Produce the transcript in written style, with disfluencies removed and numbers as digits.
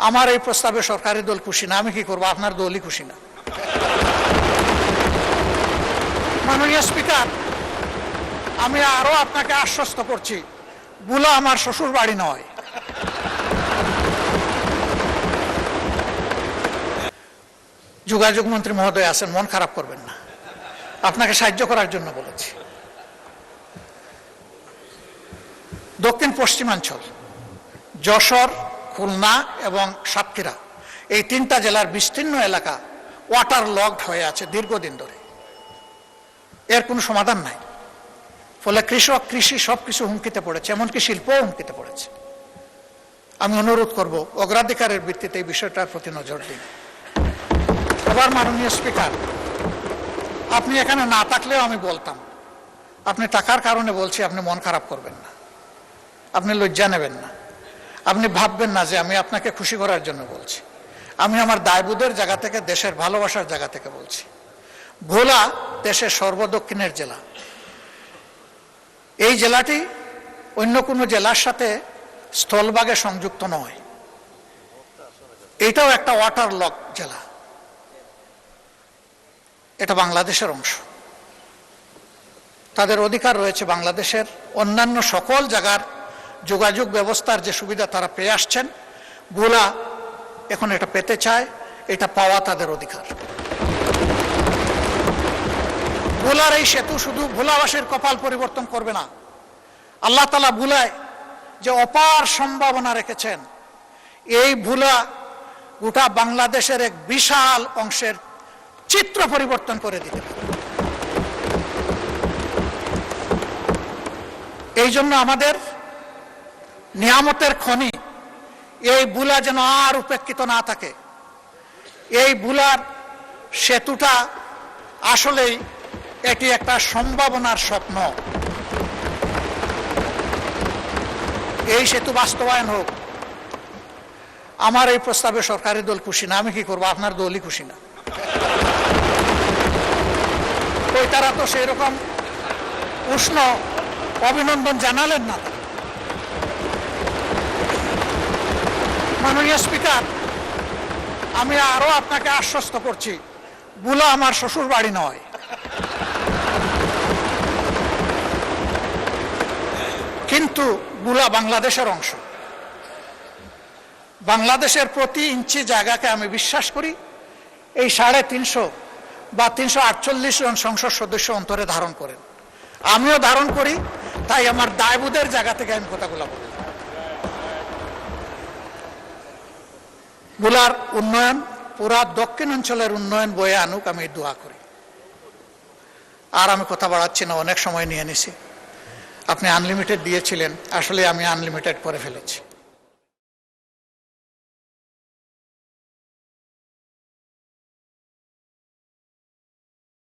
আমার এই প্রস্তাবে সরকারি দল খুশি না। আমি কি করব? আপনার দলই খুশি না। মাননীয় স্পিকার, আমি আরো আপনাকে আশ্বস্ত করছি, ভোলা আমার শ্বশুর বাড়ি নয়। যোগাযোগ মন্ত্রী মহোদয় আছেন, মন খারাপ করবেন না, আপনাকে সাহায্য করার জন্য বলেছি। দক্ষিণ পশ্চিমাঞ্চল, যশোর, খুলনা এবং সাতক্ষীরা, এই তিনটা জেলার বিস্তীর্ণ এলাকা ওয়াটার লকড হয়ে আছে দীর্ঘদিন ধরে। এর কোনো সমাধান নাই। ফলে কৃষক, কৃষি সবকিছু হুমকিতে পড়েছে, এমনকি শিল্পও হুমকিতে পড়েছে। আমি অনুরোধ করব, অগ্রাধিকারের ভিত্তিতে এই বিষয়টার প্রতি নজর দিন। এবার মাননীয় স্পিকার, আপনি এখানে না থাকলেও আমি বলতাম, আপনি টাকার কারণে বলছি, আপনি মন খারাপ করবেন না, আপনি লজ্জা নেবেন না, আপনি ভাববেন না যে আমি আপনাকে খুশি করার জন্য বলছি। আমি আমার দায়বোধের জায়গা থেকে, দেশের ভালোবাসার জায়গা থেকে বলছি। ভোলা দেশের সর্বদক্ষিণের জেলা। এই জেলাটি অন্য কোনো জেলার সাথে স্থলভাগে সংযুক্ত নয়। এটাও একটা ওয়াটার লক জেলা। এটা বাংলাদেশের অংশ। তাদের অধিকার রয়েছে বাংলাদেশের অন্যান্য সকল জায়গার যোগাযোগ ব্যবস্থার যে সুবিধা তারা পেয়ে আসছেন, ভোলা এখন এটা পেতে চায়। এটা পাওয়া তাদের অধিকার। ভোলার এই সেতু শুধু ভোলাবাসীর কপাল পরিবর্তন করবে না, আল্লাহ তাআলা ভোলায় যে অপার সম্ভাবনা রেখেছেন, এই ভোলা গোটা বাংলাদেশের এক বিশাল অংশের চিত্র পরিবর্তন করে দিতে পারে। এই জন্য আমাদের নিয়ামতের খনি এই ভোলা যেন আর উপেক্ষিত না থাকে। এই ভোলার সেতুটা আসলেই এটি একটা সম্ভাবনার স্বপ্ন। এই সেতু বাস্তবায়ন হোক। আমার এই প্রস্তাবে সরকারি দল খুশি না। আমি কি করব? আপনার দলই খুশি না। ওই তারা তো সেই রকম উষ্ণ অভিনন্দন জানালেন না। মাননীয় স্পিকার, আমি আরো আপনাকে আশ্বস্ত করছি, ভোলা আমার শ্বশুর বাড়ি নয়। কিন্তু ভোলা বাংলাদেশের অংশ। বাংলাদেশের প্রতি ইঞ্চি জায়গাকে আমি বিশ্বাস করি এই 350 বা 348 জন সংসদ সদস্য অন্তরে ধারণ করেন। আমিও ধারণ করি, তাই আমার দায়বোধের জায়গা থেকে আমি কথাগুলো বলি। ভোলার উন্নয়ন পুরা দক্ষিণ অঞ্চলের উন্নয়ন বয়ে আনুক, আমি দোয়া করি। আর আমি কথা বাড়াচ্ছি না, অনেক সময় নিয়ে নিছি। আপনি আনলিমিটেড দিয়েছিলেন, আসলে আমি আনলিমিটেড করে ফেলেছি।